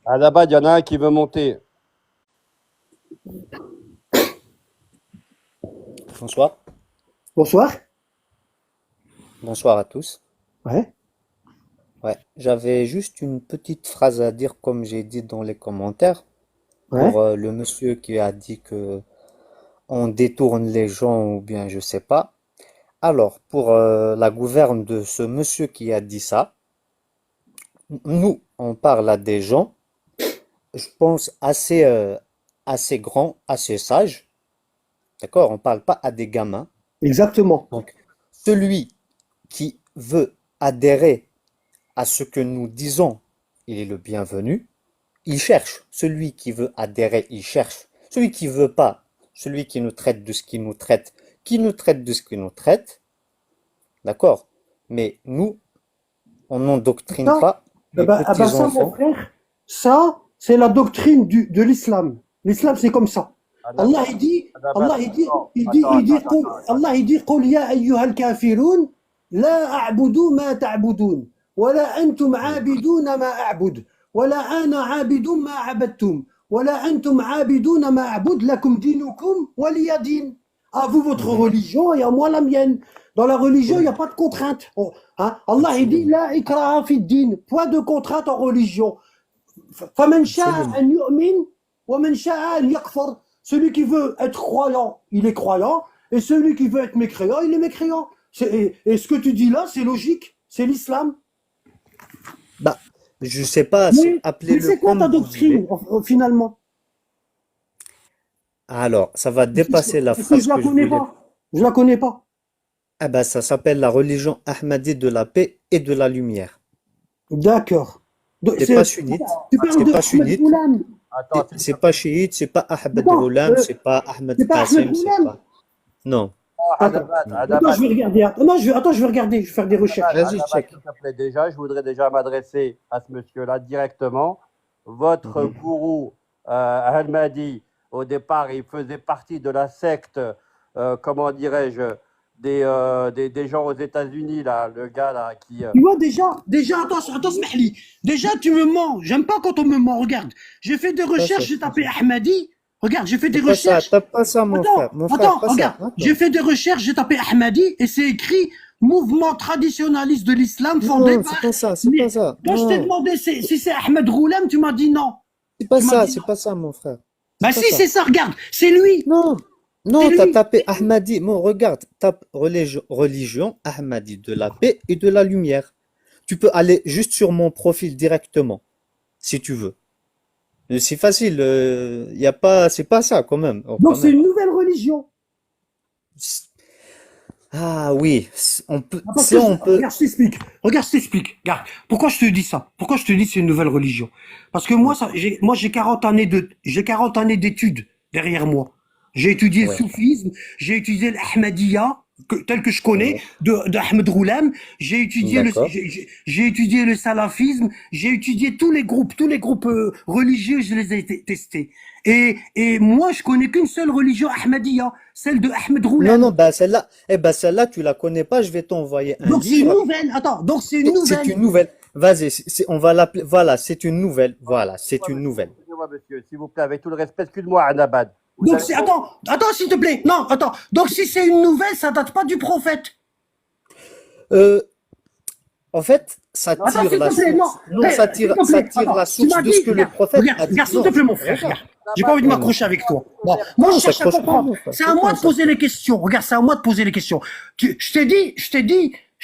À la base, il y en a un qui veut monter. Bonsoir. Bonsoir. Bonsoir à tous. Ouais, Ouais, j'avais juste une petite phrase à dire comme j'ai dit dans les commentaires pour ouais. le monsieur qui a dit que on détourne les gens ou bien je sais pas. Alors, pour la gouverne de ce monsieur qui a dit ça, nous, on parle à des gens, je pense assez grands, assez sages, d'accord? On parle pas à des gamins. Exactement. Donc, celui qui veut adhérer à ce que nous disons, il est le bienvenu. Il cherche. Celui qui veut adhérer, il cherche. Celui qui veut pas, celui qui nous traite de ce qu'il nous traite, qui nous traite de ce qu'il nous traite, d'accord? Mais nous, on n'endoctrine Ça, pas les ça, mon petits-enfants. frère, ça, c'est la doctrine de l'islam. L'islam, c'est comme ça. Allah, il dit, Adabat, Allah, attends. Allah, il dit, قل يا أيها الكافرون لا أعبد ما تعبدون ولا أنتم عابدون ما أعبد ولا أنا عابد ما عبدتم ولا أنتم عابدون ما أعبد لكم دينكم ولي دين. À vous votre Mhm. religion et à moi la mienne. Dans la religion, il n'y a Absolument. pas de contrainte. Allah, il dit, Absolument. la ikraha fi din. Point de contrainte en religion. فمن شاء Absolument. أن يؤمن ومن شاء أن يكفر. Celui qui veut être croyant, il est croyant, et celui qui veut être mécréant, il est mécréant. Et ce que tu dis là, c'est logique, c'est l'islam. Bah, je sais pas, Mais appelez-le c'est quoi comme ta vous doctrine, voulez. finalement? Alors, ça va dépasser la Parce que phrase je la que je connais voulais. pas. Je la connais pas. Ah bah, ça s'appelle la religion ahmadie de la paix et de la lumière. D'accord. Donc, C'est pas sunnite, tu parles c'est de pas Ahmed sunnite, Goulam. Attends, s'il te c'est plaît. pas chiite, c'est pas Ahmed Attends, Ghulam, c'est pas Ahmed c'est pas Ahmed Qasim, c'est Goulam. pas. Non, Attends. non. Attends, Adabat, je vais regarder. Attends, je vais regarder. Je vais faire des recherches. Vas-y, check. s'il te plaît. Déjà, je voudrais déjà m'adresser à ce monsieur-là directement. Votre Mhm. gourou, Al-Mahdi, au départ, il faisait partie de la secte, comment dirais-je, des gens aux États-Unis, là, le gars là qui. Tu vois, attends, Smahli. Déjà, tu me mens. J'aime pas quand on me ment. Regarde, j'ai fait des Pas recherches, ça, j'ai c'est pas tapé ça. Ahmadi. Regarde, j'ai fait des C'est pas ça, recherches. tape pas ça, mon frère. Mon frère, pas ça. Regarde. J'ai Attends. fait des recherches, j'ai tapé Ahmadi et c'est écrit mouvement traditionnaliste de l'islam fondé Non, par. c'est pas ça, c'est pas Mais ça. quand je t'ai Non, demandé si c'est Ahmed Ghoulem, tu m'as dit non. Tu m'as dit non. c'est pas ça, mon frère. C'est Bah pas si, ça. c'est ça, regarde. C'est lui. Non, C'est non, t'as lui. tapé Ahmadi. Bon, regarde, tape religion Ahmadi de la paix et de la lumière. Tu peux aller juste sur mon profil directement, si tu veux. C'est facile, y a pas, c'est pas ça quand même. Oh, Donc quand c'est même. une nouvelle religion. Ah oui, on peut, Ah, parce si que, on peut. regarde, je t'explique. Regarde, je t'explique. Regarde, pourquoi je te dis ça? Pourquoi je te dis que c'est une nouvelle religion? Parce que moi, Hmm, j'ai 40 années j'ai 40 années d'études derrière moi. J'ai étudié le ouais, soufisme, j'ai étudié l'Ahmadiyya, tel que je connais, ouais, de Ahmed Roulam. d'accord. J'ai étudié le salafisme, j'ai étudié tous les groupes religieux, je les ai testés. Et moi, je connais qu'une seule religion Ahmadiyya, celle de Ahmed Non, Roulam. non, bah celle-là, celle-là, tu la connais pas. Je vais t'envoyer un Donc c'est une livre. nouvelle. Attends, donc c'est une C'est nouvelle. une nouvelle. Vas-y, on va l'appeler. Voilà, c'est une nouvelle. Voilà, c'est Excusez-moi, une monsieur, nouvelle. excusez-moi, monsieur, s'il vous plaît, avec tout le respect, excuse-moi, Anabad. Vous Donc avez c'est compris. attends, s'il te plaît. Non, attends. Donc si c'est une nouvelle, ça date pas du prophète. Euh, En fait, ça Attends, tire s'il la te plaît. Non, source. Non, s'il te ça plaît. tire Attends. la Tu source m'as de dit, ce que le prophète a dit. regarde, s'il te Non, plaît, mon frère. regarde. Regarde. J'ai pas Anabad, envie de Dis-moi. m'accrocher avec toi. Bon, moi je Non, cherche à s'accroche pas, comprendre. mon frère. C'est à C'est pas moi un de poser les s'accroche. questions. Regarde, c'est à moi de poser les questions. Je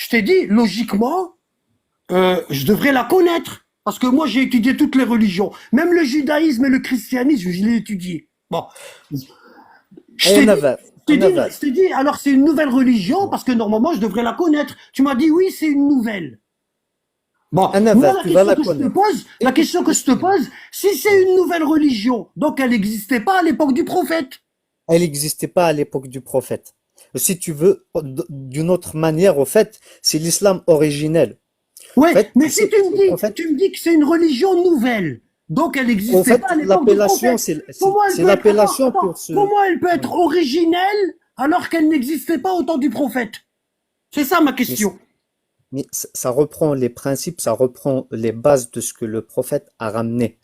t'ai dit, logiquement, je devrais la connaître. Parce que moi, j'ai étudié toutes les religions. Même le judaïsme et le christianisme, je l'ai étudié. Bon. Je Et t'ai un dit, avare. Un avare. alors c'est une nouvelle religion parce que normalement je devrais la connaître. Tu m'as dit oui, c'est une nouvelle. Bon, Un moi avare, tu vas la connaître. Écoute, si c'est une nouvelle religion, donc elle n'existait pas à l'époque du prophète. elle n'existait pas à l'époque du prophète. Si tu veux, d'une autre manière, au fait, c'est l'islam originel. En Ouais, fait, mais si en fait, tu me dis que c'est une religion nouvelle, donc elle en n'existait pas à fait, l'époque du l'appellation, prophète. Comment elle c'est peut être, l'appellation pour ce. comment elle peut Ouais. être originelle alors qu'elle n'existait pas au temps du prophète? C'est ça ma Mais question. Mais ça reprend les principes, ça reprend les bases de ce que le prophète a ramené.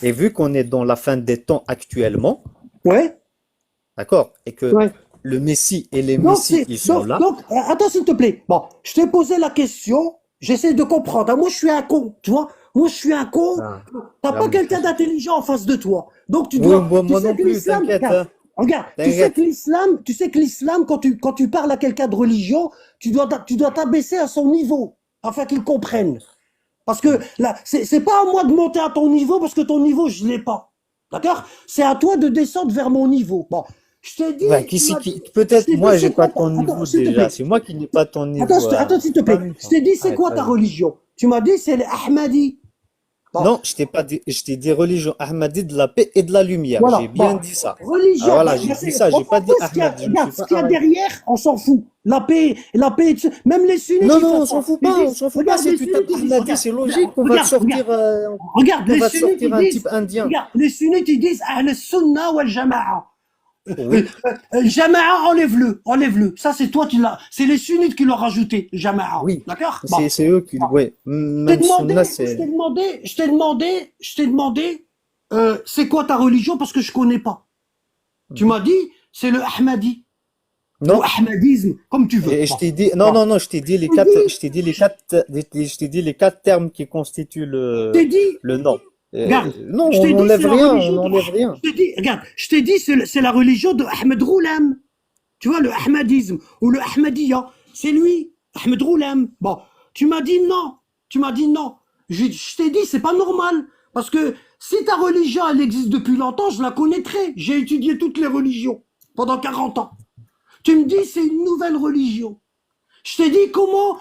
Et vu qu'on est dans la fin des temps actuellement, Ouais, d'accord, et que ouais. le Messie et les Donc, Messies, ils sont là. attends, s'il te plaît. Bon, je t'ai posé la question, j'essaie de comprendre. Moi, je suis un con, tu vois. Moi, je suis un con. Ah, T'as la pas même quelqu'un chose. d'intelligent en face de toi. Donc, tu Oui, dois, moi, tu moi sais non que plus, l'islam, t'inquiète, regarde, hein, regarde, t'inquiète. tu sais que l'islam, quand tu parles à quelqu'un de religion, tu dois t'abaisser à son niveau, afin qu'il comprenne. Parce que là, c'est pas à moi de monter à ton niveau parce que ton niveau, je l'ai pas. D'accord? C'est à toi de descendre vers mon niveau. Bon, je t'ai Ouais, dit, tu m'as dit, je peut-être t'ai dit, moi, j'ai c'est quoi pas ta... ton Attends, niveau s'il te déjà. plaît. C'est moi qui n'ai pas ton Attends, niveau. attends, s'il te C'est pas plaît. même Je temps. t'ai dit, c'est Arrête, quoi ta vas-y. religion? Tu m'as dit, c'est les Ahmadis. Bon, Non, je t'ai pas dit, je t'ai dit religion Ahmadi de la paix et de la lumière. J'ai voilà. bien Bon, dit ça. Ah religion. voilà, j'ai dit ça. On J'ai s'en pas dit fout ce qu'il y a. Ahmadi. Je me Regarde, suis ce pas qu'il y a arrêté. derrière, on s'en fout. La paix, même les sunnites, Non, ils non, font on s'en ça. fout Ils pas. On disent, s'en fout pas. regarde, Si les tu tapes sunnites, ils disent, Ahmadi, c'est logique qu'on va te sortir, regarde, qu'on les va te sunnites, sortir ils un type disent, indien. regarde, les sunnites, ils disent, Ahl Sunnah wal Jama'a. Oui. Jama'a, enlève-le, enlève-le. Ça, c'est toi qui l'as. C'est les sunnites qui l'ont rajouté, Jama'a. Oui. D'accord? Bon. C'est eux qui, Bon. ouais. Je t'ai Même demandé, Sunna, je t'ai c'est. demandé, je t'ai demandé, c'est quoi ta religion parce que je connais pas. Tu m'as dit, c'est le Ahmadi ou Non. Ahmadisme, comme tu veux. Et je Bon. t'ai dit, non, Bon. non, non, je t'ai dit les quatre, je t'ai dit les quatre, je t'ai dit les quatre termes qui constituent Je t'ai dit, le nom. regarde, Non, je on t'ai dit, c'est n'enlève la rien, on religion de, n'enlève rien. je t'ai dit, regarde, je t'ai dit, c'est la religion de Ahmed Roulam. Tu vois, le Ahmadisme ou le Ahmadiyya, c'est lui, Ahmed Roulam. Bon, tu m'as dit non. Tu m'as dit non. Je t'ai dit, c'est pas normal. Parce que si ta religion, elle existe depuis longtemps, je la connaîtrais. J'ai étudié toutes les religions pendant 40 ans. Tu me dis, c'est une nouvelle religion. Je t'ai dit, comment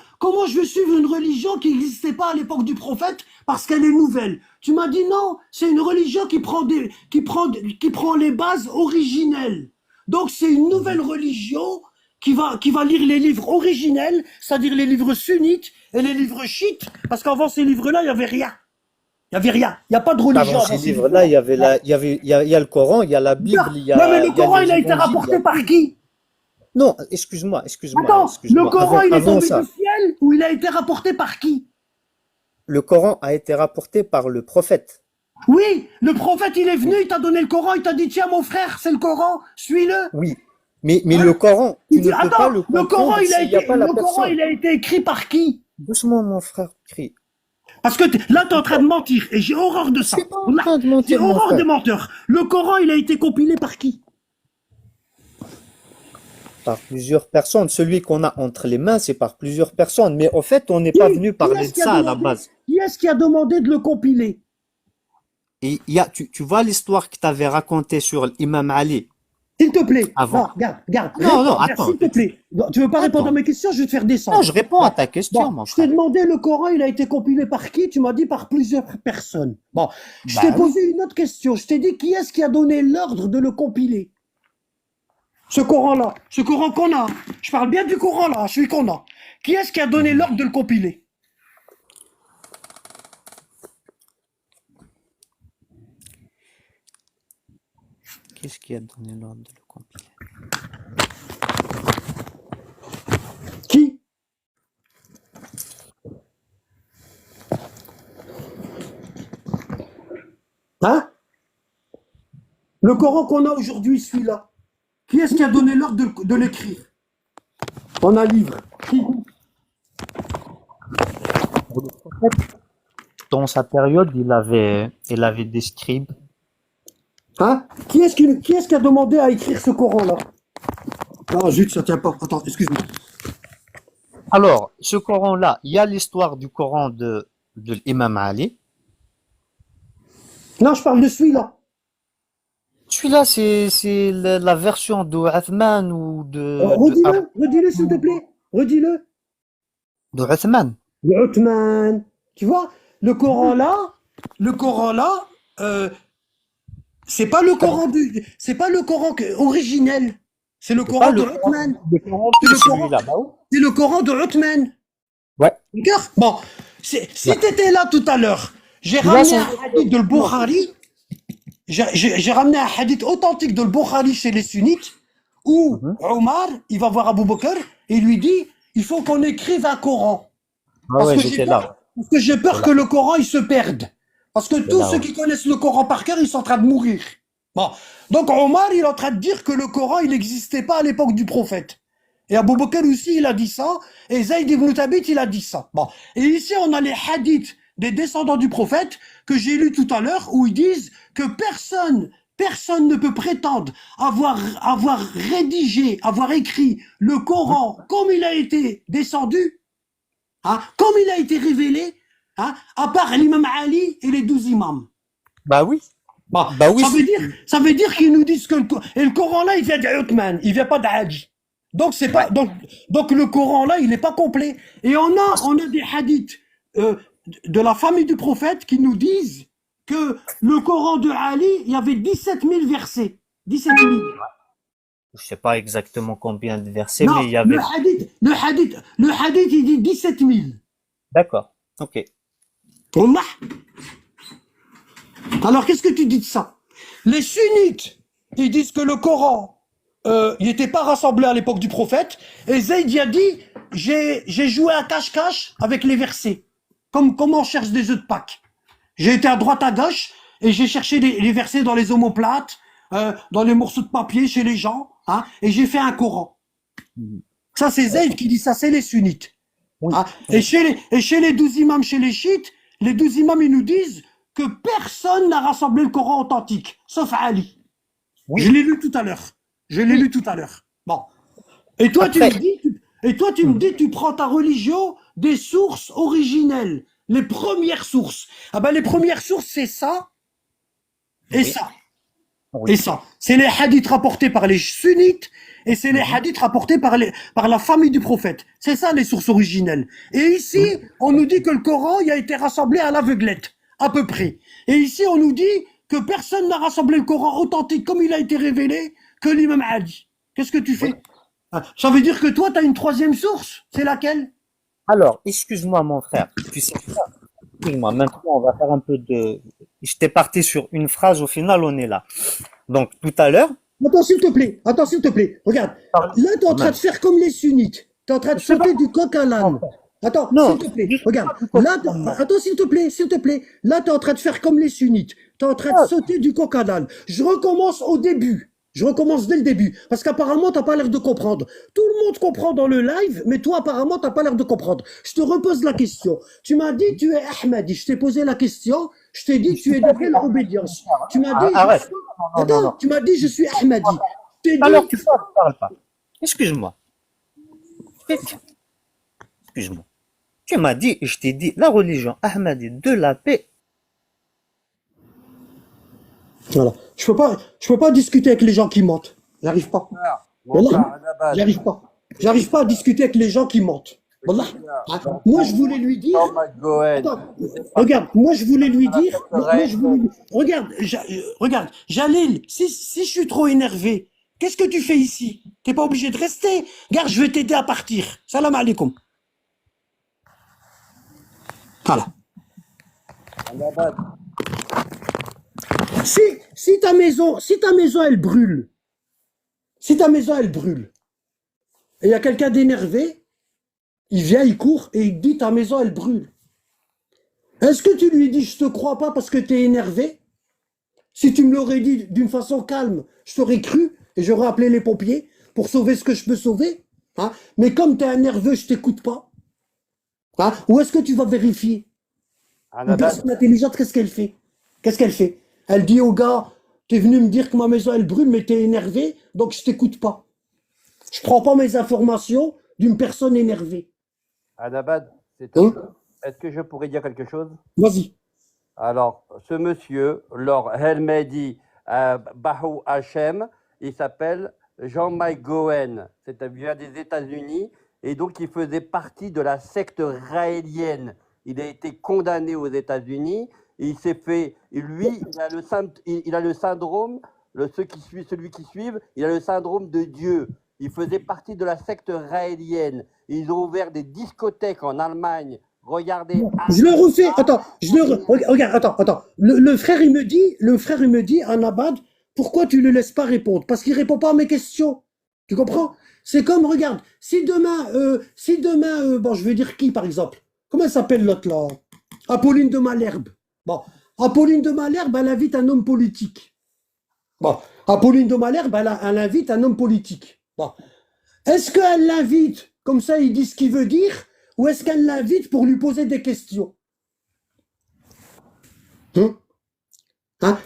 je vais suivre une religion qui n'existait pas à l'époque du prophète parce qu'elle est nouvelle. Tu m'as dit non, c'est une religion qui prend les bases originelles. Donc c'est une nouvelle religion qui va lire les livres originels, c'est-à-dire les livres sunnites et les livres chiites, parce qu'avant ces livres-là, il n'y avait rien. Il n'y avait rien. Il n'y a pas de religion Avant avant ces ces livres-là, livres-là. il y avait il y a le Coran, il y a la Bible, Ouais, mais le il y a Coran, il les a été évangiles, il y rapporté a par tout. qui? Non, Attends, le Coran, il est Avant tombé ça, du ciel ou il a été rapporté par qui? le Coran a été rapporté par le prophète. Oui, le prophète, il est venu, il t'a donné le Coran, il t'a dit, tiens, mon frère, c'est le Coran, suis-le. Oui. Mais Hein? le Coran, Il tu dit, ne peux pas attends, le comprendre s'il n'y a pas la le Coran, personne. il a été écrit par qui? Doucement, mon frère, crie. Parce que là, tu es en train de mentir, et j'ai horreur de Je suis ça. pas en Là, train de j'ai mentir, mon horreur des frère. menteurs. Le Coran, il a été compilé par qui? Par plusieurs personnes. Celui qu'on a entre les mains, c'est par plusieurs personnes. Mais au fait, on n'est Qui, pas venu qui parler est-ce de qui a ça à la demandé, base. qui est-ce qui a demandé de le compiler? Et tu vois l'histoire que tu avais racontée sur l'imam Ali S'il te plaît. avant. Non, regarde, Non, non, réponds, regarde, attends. s'il te plaît. Non, tu veux pas répondre à Attends. mes questions, je vais te faire Non, descendre. je réponds à ta question, Bon, mon je t'ai frère. demandé le Coran, il a été compilé par qui? Tu m'as dit par plusieurs personnes. Bon, je t'ai Bah oui. posé une autre question. Je t'ai dit qui est-ce qui a donné l'ordre de le compiler? Ce Coran-là, ce Coran qu'on a. Je parle bien du Coran là, celui qu'on a. Qui est-ce qui a donné l'ordre de le compiler? Qu'est-ce qui a donné l'ordre de le compiler? Qui? Hein? Le Coran qu'on a aujourd'hui, celui-là. Qui est-ce qui a donné l'ordre de l'écrire? On a un livre. Qui? Dans sa période, il avait des scribes. Hein? Qui est-ce qui a demandé à écrire ce Coran-là? Ah, zut, ça tient pas. Attends, excuse-moi. Alors, ce Coran-là, il y a l'histoire du Coran de l'imam Ali. Non, je parle de celui-là. Celui-là, c'est la version de Uthman ou Redis-le, s'il te plaît. Redis-le. de Uthman. De Othman. Tu vois, le Coran-là, c'est pas le Coran originel. C'est le Coran de Othman. Le Coran C'est de le Coran, celui-là, bah oui. c'est le Coran de Othman. Ouais. D'accord? Bon, si tu étais là tout à l'heure, j'ai Là, ramené c'est- un hadith de Bukhari. J'ai ramené un hadith authentique de Bukhari chez les sunnites où Omar, il va voir Abu Bakr et il lui dit il faut qu'on écrive un Coran. Ah ouais, j'étais là. Parce que j'ai peur que le Coran il se perde. Parce que De tous là, ceux ouais. qui connaissent le Coran par cœur, ils sont en train de mourir. Bon. Donc Omar, il est en train de dire que le Coran, il n'existait pas à l'époque du prophète. Et Abu Bakr aussi, il a dit ça. Et Zayd ibn Thabit, il a dit ça. Bon. Et ici, on a les hadiths des descendants du prophète que j'ai lus tout à l'heure, où ils disent que personne ne peut prétendre avoir rédigé, avoir écrit le Coran comme il a été descendu, hein, comme il a été révélé, hein, à part l'imam Ali et les 12 imams. Bah oui. Bon, Bah oui. ça veut dire qu'ils nous disent que et le Coran là, il vient d'Uthman, il vient pas d'Ali. Donc c'est pas donc le Coran là, il n'est pas complet. Et on a des hadiths de la famille du prophète qui nous disent que le Coran de Ali, il y avait 17 000 versets. 17 000. Je sais pas exactement combien de versets, Non, mais il y avait. le hadith, il dit 17 000. D'accord. Ok. Wallah. Alors qu'est-ce que tu dis de ça? Les sunnites, ils disent que le Coran, il n'était pas rassemblé à l'époque du prophète. Et Zayd y a dit, j'ai joué à cache-cache avec les versets. Comme on cherche des œufs de Pâques. J'ai été à droite à gauche et j'ai cherché les versets dans les omoplates, dans les morceaux de papier chez les gens, hein, et j'ai fait un Coran. Ça, c'est Zayd qui dit ça, c'est les sunnites. Oui. Hein. Et chez les 12 imams, chez les chiites, les 12 imams, ils nous disent que personne n'a rassemblé le Coran authentique, sauf Ali. Oui. Je l'ai lu tout à l'heure. Je l'ai lu tout à l'heure. Bon. Et toi, Après- tu me dis, tu prends ta religion des sources originelles, les premières sources. Ah ben, les premières sources, c'est ça et Oui. ça. Oui. Et ça. C'est les hadiths rapportés par les sunnites et c'est les hadiths rapportés par la famille du prophète. C'est ça, les sources originelles. Et ici, on nous dit que le Coran, il a été rassemblé à l'aveuglette, à peu près. Et ici, on nous dit que personne n'a rassemblé le Coran authentique comme il a été révélé que l'imam Ali. Qu'est-ce que tu fais? Ça veut dire que toi, tu as une troisième source. C'est laquelle? Alors, excuse-moi, mon frère. Tu sais quoi? Excuse-moi. Maintenant, on va faire un peu de. J'étais parti sur une phrase. Au final, on est là. Donc, tout à l'heure. Attends, s'il te plaît. Attends, s'il te plaît. Regarde. Là, tu es en train de faire comme les sunnites. Tu es en train de sauter du coq à l'âne. Attends, Non. s'il te plaît. Regarde. Là, attends, s'il te plaît, s'il te plaît. Là, tu es en train de faire comme les sunnites. Tu es en train de sauter du coq à l'âne. Je recommence au début. Je recommence dès le début. Parce qu'apparemment, tu n'as pas l'air de comprendre. Tout le monde comprend dans le live, mais toi, apparemment, tu n'as pas l'air de comprendre. Je te repose la question. Tu m'as dit, tu es Ahmadi. Je t'ai posé la question. Je t'ai dit, tu es de quelle obédience? Tu m'as dit, Arrête. attends, tu m'as dit, je suis Ahmadi. Je t'ai dit, Alors, tu parles pas. Excuse-moi. Excuse-moi. Tu m'as dit, je t'ai dit, la religion Ahmadi de la paix. voilà. Je peux pas discuter avec les gens qui mentent. J'arrive pas. Wallah, j'arrive pas. J'arrive pas à discuter avec les gens qui mentent. Wallah. Moi, je voulais lui dire. Attends, regarde, moi, je voulais lui dire. Regarde, Jalil, si je suis trop énervé, qu'est-ce que tu fais ici? T'es pas obligé de rester. Regarde, je vais t'aider à partir. Salam alaikum. Voilà. Si ta maison, elle brûle, et il y a quelqu'un d'énervé, il vient, il court et il dit ta maison, elle brûle. Est-ce que tu lui dis je te crois pas parce que tu es énervé? Si tu me l'aurais dit d'une façon calme, je t'aurais cru et j'aurais appelé les pompiers pour sauver ce que je peux sauver. Hein? Mais comme tu es nerveux, je t'écoute pas. Hein? Ou est-ce que tu vas vérifier? Une personne intelligente, qu'est-ce qu'elle fait? Elle dit au gars, t'es venu me dire que ma maison elle brûle, mais t'es énervé, donc je t'écoute pas. Je prends pas mes informations d'une personne énervée. Anabad, Hein? est-ce que je pourrais dire quelque chose? Vas-y. Alors, ce monsieur, Lord Helmedi Bahu Hashem, il s'appelle Jean-Mike Gowen. C'est un vient des États-Unis et donc il faisait partie de la secte raélienne. Il a été condamné aux États-Unis. Il s'est fait, lui, il a le syndrome, celui qui suivent, il a le syndrome de Dieu. Il faisait partie de la secte raélienne. Ils ont ouvert des discothèques en Allemagne. Regardez. Je le refais. Attends. Regarde. Attends. Le frère, il me dit, Anabad, pourquoi tu le laisses pas répondre? Parce qu'il répond pas à mes questions. Tu comprends? C'est comme, regarde, si demain, bon, je veux dire qui, par exemple? Comment elle s'appelle l'autre là? Apolline de Malherbe. Bon, Apolline de Malherbe, elle invite un homme politique. Bon, Apolline de Malherbe, elle invite un homme politique. Bon. Est-ce qu'elle l'invite, comme ça il dit ce qu'il veut dire, ou est-ce qu'elle l'invite pour lui poser des questions?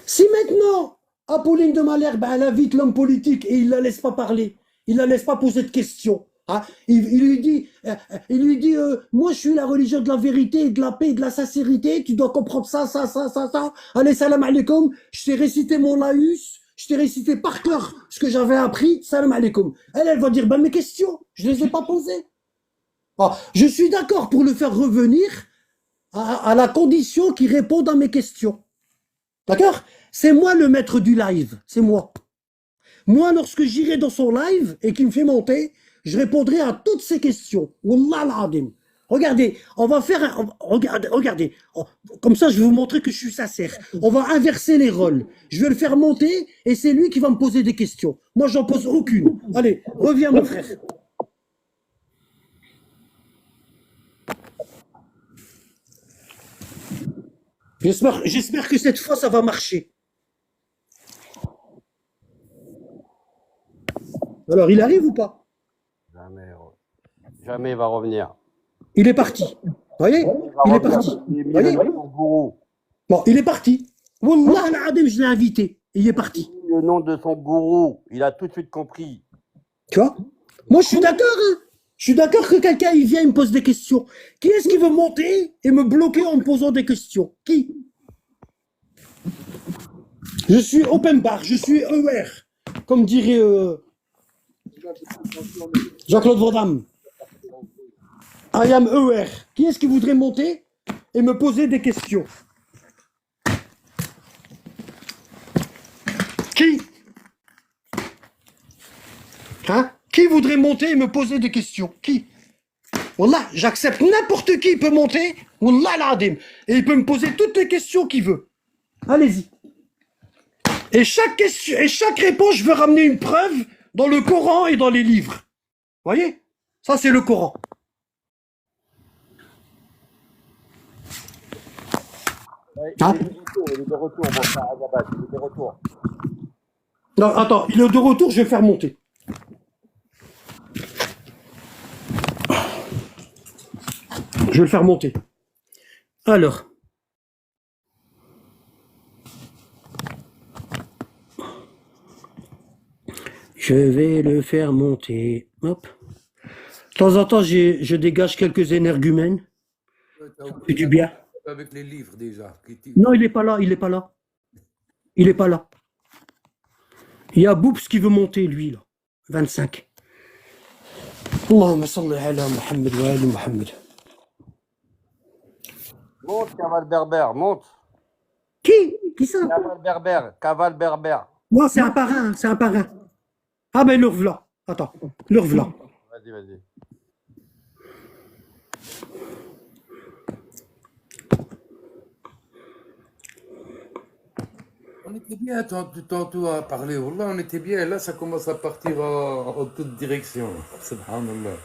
Si maintenant, Apolline de Malherbe, elle invite l'homme politique et il ne la laisse pas parler, il ne la laisse pas poser de questions, il lui dit moi je suis la religion de la vérité, de la paix, de la sincérité, tu dois comprendre ça. Allez, salam alaikum, je t'ai récité mon laïus, je t'ai récité par cœur ce que j'avais appris, salam alaikum. Elle va dire, mes questions, je ne les ai pas posées. Je suis d'accord pour le faire revenir à la condition qu'il réponde à mes questions. D'accord? C'est moi le maître du live, c'est moi. Moi, lorsque j'irai dans son live et qu'il me fait monter, je répondrai à toutes ces questions. Wallah al-adim. Regardez, on va faire regardez. Comme ça, je vais vous montrer que je suis sincère. On va inverser les rôles. Je vais le faire monter et c'est lui qui va me poser des questions. Moi, j'en pose aucune. Allez, reviens mon frère. J'espère que cette fois, ça va marcher. Alors, il arrive ou pas? Jamais il va revenir. Il est parti. Vous voyez? Il est parti. Vous voyez? Bon, il est parti. Wallah al-adim, je l'ai invité. Il est parti. Le nom de son gourou, il a tout de suite compris. Tu vois? Moi, je suis d'accord. Je suis d'accord que quelqu'un, il vient et me pose des questions. Qui est-ce qui veut monter et me bloquer en me posant des questions? Qui? Je suis open bar, je suis aware. Comme dirait Jean-Claude Van Damme. I am aware. Qui est-ce qui voudrait monter et me poser des questions? Qui? Qui voudrait monter et me poser des questions? Qui? Wallah, j'accepte n'importe qui peut monter. Wallah l'adim. Et il peut me poser toutes les questions qu'il veut. Allez-y. Et chaque question, et chaque réponse, je veux ramener une preuve dans le Coran et dans les livres. Voyez? Ça, c'est le Coran. Il est de retour, mon frère Azabad, il est de retour. Non, attends, il est de retour, je vais le faire monter. Je vais le faire monter. Alors. Je vais le faire monter. Hop. De temps en temps, je dégage quelques énergumènes. Ça fait du bien. Avec les livres déjà. Non, il n'est pas là, il n'est pas là. Il n'est pas là. Il y a Boops qui veut monter, lui, là. 25. Allahumma salli ala Muhammad wa ali Muhammad. Monte, Cavale Berbère, monte. Qui ça? Cavale Berbère, Cavale Berbère. Non, c'est un parrain, c'est un parrain. Ah ben, le revoilà. Attends, le revoilà. Vas-y. On était bien tantôt à parler. Wallah, on était bien. Là, ça commence à partir en toute direction. Subhanallah.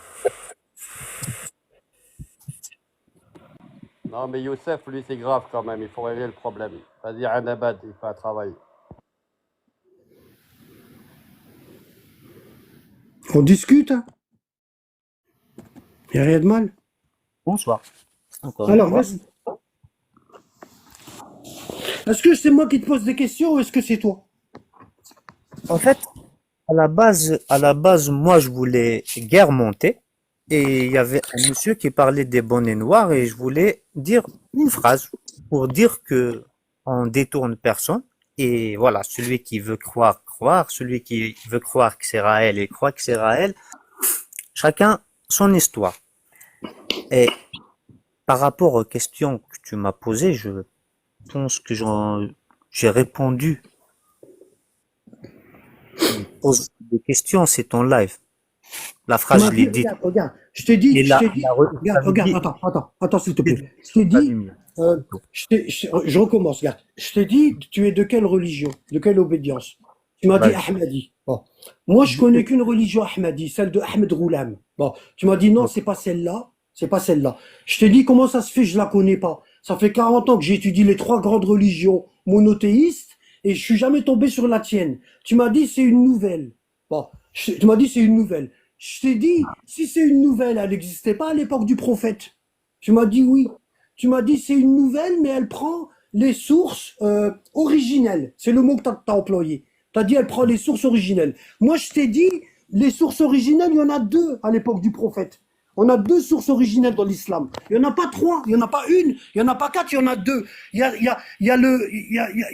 Non, mais Youssef, lui, c'est grave quand même. Il faut régler le problème. Vas-y, Anabad, il fait un travail. On discute. Il n'y a rien de mal. Bonsoir. Encore Alors, vas-y. Est-ce que c'est moi qui te pose des questions ou est-ce que c'est toi? En fait, à la base, moi, je voulais guère monter. Et il y avait un monsieur qui parlait des bonnets noirs et je voulais dire une phrase pour dire que on détourne personne. Et voilà, celui qui veut croire, celui qui veut croire que c'est Raël et croit que c'est Raël. Chacun son histoire. Et par rapport aux questions que tu m'as posées, je pense que j'ai répondu. Pose des questions, c'est ton live. La phrase, je l'ai dite. Regarde, je t'ai dit, regarde, attends, s'il te plaît. Je t'ai dit, je recommence, regarde. Je t'ai dit, tu es de quelle religion, de quelle obédience? Tu m'as dit Ahmadi. Bon. Moi, je connais qu'une religion Ahmadi, celle de Ahmed Roulam. Bon, tu m'as dit non, c'est pas celle-là, c'est pas celle-là. Je t'ai dit comment ça se fait, je la connais pas. Ça fait 40 ans que j'étudie les 3 grandes religions monothéistes et je suis jamais tombé sur la tienne. Tu m'as dit c'est une nouvelle. Bon, tu m'as dit c'est une nouvelle. Je t'ai dit, si c'est une nouvelle, elle n'existait pas à l'époque du prophète. Tu m'as dit oui. Tu m'as dit c'est une nouvelle, mais elle prend les sources originelles. C'est le mot que tu as employé. Tu as dit elle prend les sources originelles. Moi, je t'ai dit, les sources originelles, il y en a 2 à l'époque du prophète. On a 2 sources originelles dans l'islam. Il n'y en a pas 3, il n'y en a pas une, il n'y en a pas 4, il y en a 2. Il y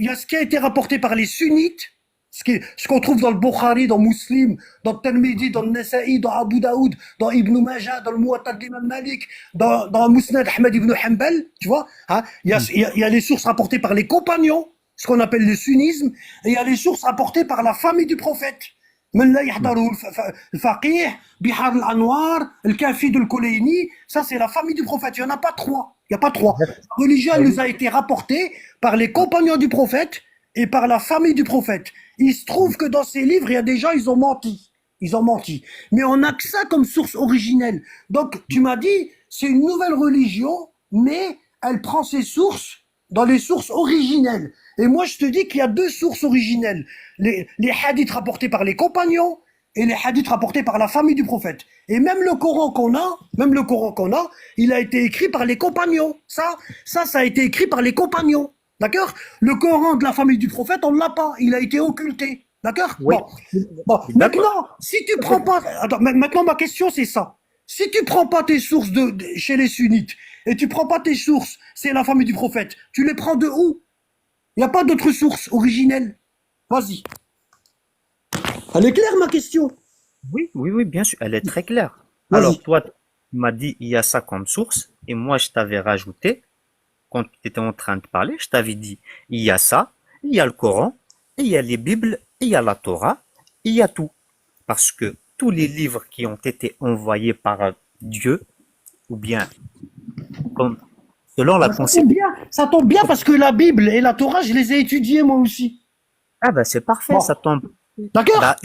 a ce qui a été rapporté par les sunnites, ce qu'on trouve dans le Bukhari, dans Muslim, dans le Tirmidhi, dans le Nasa'i, dans Abu Daoud, dans Ibn Majah, dans le Muwatta d'Imam Malik, dans Musnad Ahmad ibn Hanbal, tu vois, hein, il y a les sources rapportées par les compagnons, ce qu'on appelle le sunnisme, et il y a les sources rapportées par la famille du prophète. من لا يحضره الفقيه بحار الانوار الكافي de الكوليني, ça c'est la famille du prophète. Il n'y en a pas 3. Il n'y a pas 3. La religion elle nous a été rapportée par les compagnons du prophète et par la famille du prophète. Il se trouve que dans ces livres, il y a des gens, ils ont menti. Ils ont menti. Mais on n'a que ça comme source originelle. Donc, tu m'as dit, c'est une nouvelle religion, mais elle prend ses sources dans les sources originelles. Et moi, je te dis qu'il y a 2 sources originelles. Les hadiths rapportés par les compagnons et les hadiths rapportés par la famille du prophète. Et même le Coran qu'on a, il a été écrit par les compagnons. Ça a été écrit par les compagnons. D'accord? Le Coran de la famille du prophète, on ne l'a pas. Il a été occulté. D'accord? Oui. Bon. Maintenant, si tu prends pas... Attends, maintenant, ma question, c'est ça. Si tu prends pas tes sources chez les sunnites, et tu prends pas tes sources, c'est la famille du prophète, tu les prends de où? Il n'y a pas d'autre source originelle. Vas-y. Elle est claire, ma question? Oui, bien sûr, elle est très claire. Vas-y. Alors, toi, tu m'as dit, il y a ça comme source, et moi, je t'avais rajouté, quand tu étais en train de parler, je t'avais dit, il y a ça, il y a le Coran, il y a les Bibles, il y a la Torah, il y a tout. Parce que tous les livres qui ont été envoyés par Dieu, ou bien selon la conception. Ça tombe bien parce que la Bible et la Torah, je les ai étudiées moi aussi. Ah ben c'est parfait, Bon. ça tombe. D'accord? Bah,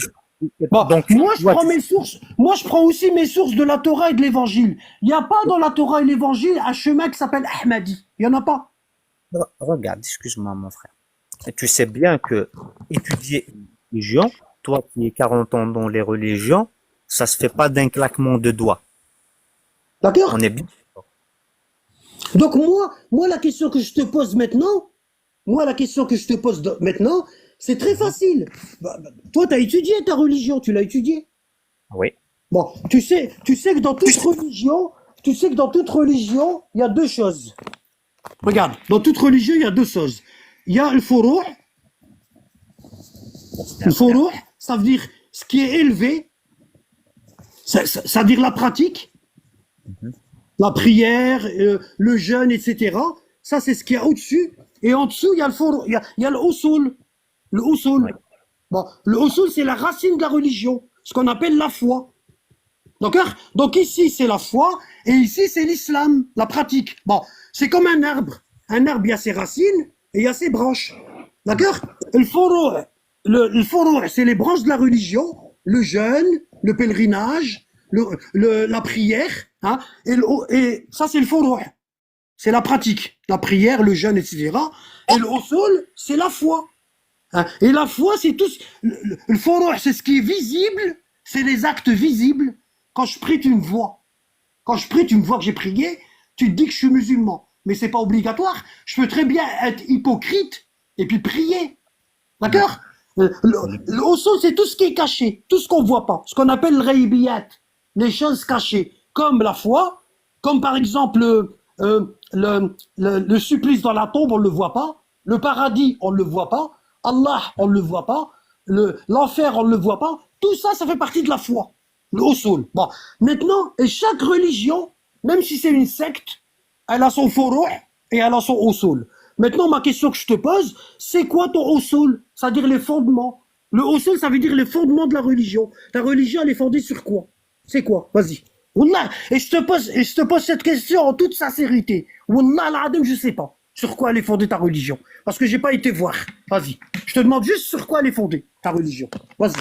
Bon, donc, moi, je prends mes sources. Moi, je prends aussi mes sources de la Torah et de l'Évangile. Il n'y a pas dans la Torah et l'Évangile un chemin qui s'appelle Ahmadi. Il n'y en a pas. regarde, excuse-moi mon frère. Tu sais bien que étudier une religion, toi qui es 40 ans dans les religions, ça se fait pas d'un claquement de doigts. D'accord? On est bien. Donc moi, la question que je te pose maintenant, c'est très facile. Toi, tu as étudié ta religion, tu l'as étudiée. Oui. Bon, tu sais que dans toute religion, il y a 2 choses. Regarde, dans toute religion, il y a 2 choses. Il y a le furu'. Le furu', ça veut dire ce qui est élevé. Ça veut dire la pratique. La prière, le jeûne, etc. Ça, c'est ce qu'il y a au-dessus. Et en dessous, il y a le furu', il y a le usul. Le usul. Oui. Bon, le usul, c'est la racine de la religion, ce qu'on appelle la foi. D'accord? Donc ici, c'est la foi, et ici, c'est l'islam, la pratique. Bon, c'est comme un arbre. Un arbre, il y a ses racines et il y a ses branches. D'accord? Le furu', c'est les branches de la religion, le jeûne, le pèlerinage, la prière, hein, et ça, c'est le furu'. C'est la pratique, la prière, le jeûne, etc. Et le usul, c'est la foi. Hein, et la foi, c'est tout. Le furu', c'est ce qui est visible, c'est les actes visibles. Quand je prie, tu me vois. Quand je prie, tu me vois que j'ai prié, tu te dis que je suis musulman. Mais c'est pas obligatoire. Je peux très bien être hypocrite et puis prier. D'accord? Le usul, c'est tout ce qui est caché, tout ce qu'on voit pas, ce qu'on appelle le ghaibiyat, les choses cachées, comme la foi, comme par exemple le supplice dans la tombe, on le voit pas, le paradis, on le voit pas, Allah, on le voit pas, l'enfer, on le voit pas. Tout ça, ça fait partie de la foi, le usul. Bon, maintenant, et chaque religion, même si c'est une secte, elle a son furu' et elle a son usul. Maintenant, ma question que je te pose, c'est quoi ton usul? C'est-à-dire les fondements. Le usul, ça veut dire les fondements de la religion. Ta religion, elle est fondée sur quoi? C'est quoi? Vas-y. Wallah, et je te pose cette question en toute sincérité. Wallah, al-Adim, je sais pas sur quoi elle est fondée ta religion. Parce que j'ai pas été voir. Vas-y. Je te demande juste sur quoi elle est fondée, ta religion. Vas-y.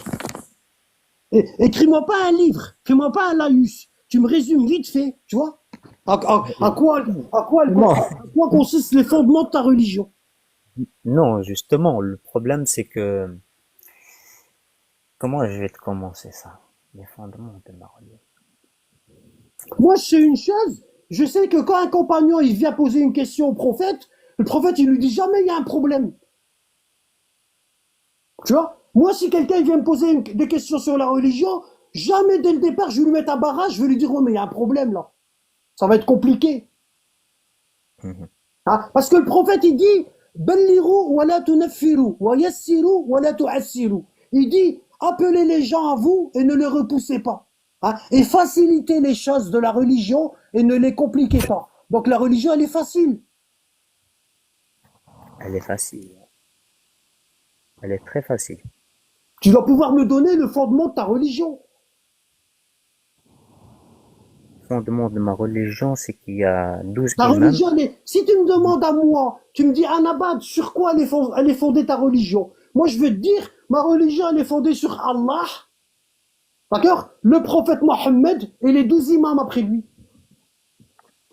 Écris-moi pas un livre. Fais-moi pas un laïus. Tu me résumes vite fait, tu vois? Non, à quoi consistent les fondements de ta religion? non, justement, le problème c'est que, comment je vais te commencer ça? Les fondements de ma religion. Moi, je sais une chose, je sais que quand un compagnon il vient poser une question au prophète, le prophète il lui dit jamais il y a un problème. Tu vois? Moi, si quelqu'un vient me poser des questions sur la religion, jamais dès le départ je vais lui mettre un barrage, je vais lui dire oh mais il y a un problème là. Ça va être compliqué. Mhm. Hein? Parce que le prophète il dit Balliru wa la tunaffiru wa yassiru wa la tu'assiru. Il dit appelez les gens à vous et ne les repoussez pas. Hein? Et facilitez les choses de la religion et ne les compliquez pas. Donc la religion elle est facile. Elle est facile. Elle est très facile. Tu dois pouvoir me donner le fondement de ta religion. Le fondement de ma religion, c'est qu'il y a 12 Ta imams. religion, si tu me demandes à moi, tu me dis Anabad, sur quoi elle est fondée ta religion? Moi je veux te dire, ma religion elle est fondée sur Allah, d'accord? Le prophète Mohammed et les 12 imams après lui.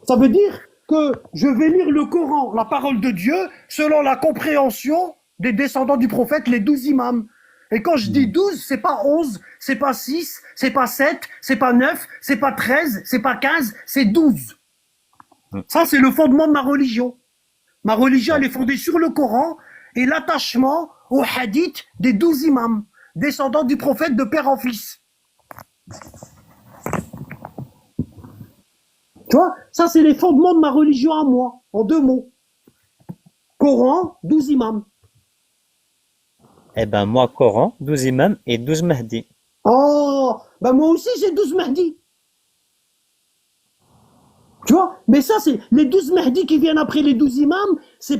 Ça veut dire que je vais lire le Coran, la parole de Dieu, selon la compréhension des descendants du prophète, les 12 imams. Et quand je dis 12, c'est pas 11, c'est pas 6, c'est pas 7, c'est pas 9, c'est pas 13, c'est pas 15, c'est 12. Ça, c'est le fondement de ma religion. Ma religion, elle est fondée sur le Coran et l'attachement au hadith des 12 imams, descendants du prophète de père en fils. Tu vois, ça, c'est les fondements de ma religion à moi, en 2 mots. Coran, 12 imams. Eh ben, moi, Coran, 12 imams et 12 Mahdi. Oh, ben moi aussi, j'ai 12 Mahdi. Tu vois, mais ça, c'est les 12 Mahdi qui viennent après les 12 imams, ça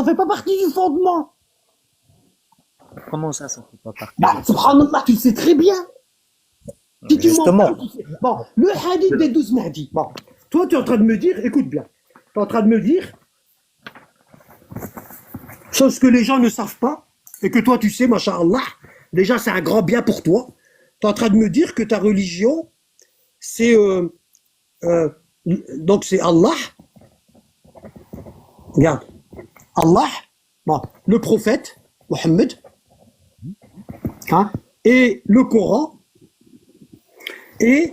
fait pas partie du fondement. Comment ça fait pas partie Bah, du subhanallah, tu le sais très bien. Si tu Justement. m'entends, tu sais. Bon, le hadith des 12 Mahdi. Bon, toi, tu es en train de me dire, écoute bien, tu es en train de me dire, chose que les gens ne savent pas, et que toi, tu sais, masha'Allah, déjà, c'est un grand bien pour toi. Tu es en train de me dire que ta religion, c'est donc c'est Allah. Regarde, Allah, bon, le prophète, Mohammed, hein, et le Coran, et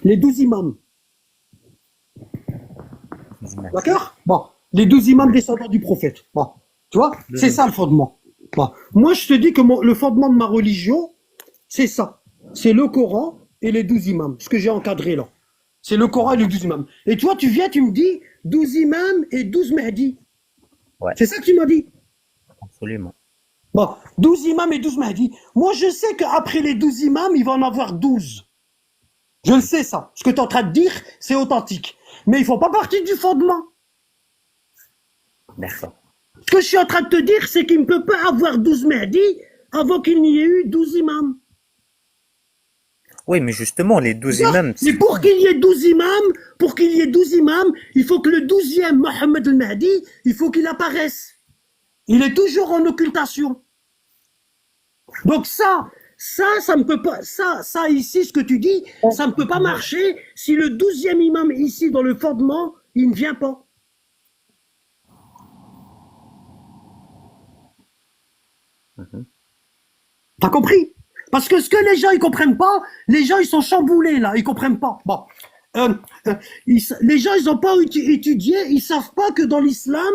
les 12 imams. D'accord? Bon, les 12 imams descendants du prophète. Bon, tu vois, c'est ça le fondement. Bon, moi, je te dis que le fondement de ma religion, c'est ça. C'est le Coran et les 12 imams, ce que j'ai encadré là. C'est le Coran et les 12 imams. Et toi, tu viens, tu me dis 12 imams et 12 Mahdi. Ouais. C'est ça que tu m'as dit? Absolument. Bon, 12 imams et 12 Mahdi. Moi, je sais qu'après les 12 imams, il va en avoir 12. Je le sais, ça. Ce que tu es en train de dire, c'est authentique. Mais ils font pas partie du fondement. D'accord. Ce que je suis en train de te dire, c'est qu'il ne peut pas avoir 12 Mahdi avant qu'il n'y ait eu 12 imams. Oui, mais justement, les 12 imams, Mais pour qu'il y ait 12 imams, il faut que le 12e Mohammed al-Mahdi, il faut qu'il apparaisse. Il est toujours en occultation. Donc ça ne peut pas, ça ici, ce que tu dis, ça ne peut pas marcher si le 12e imam ici dans le fondement, il ne vient pas. T'as compris? Parce que ce que les gens ils comprennent pas, les gens ils sont chamboulés là, ils comprennent pas. Bon, les gens ils n'ont pas étudié, ils savent pas que dans l'islam,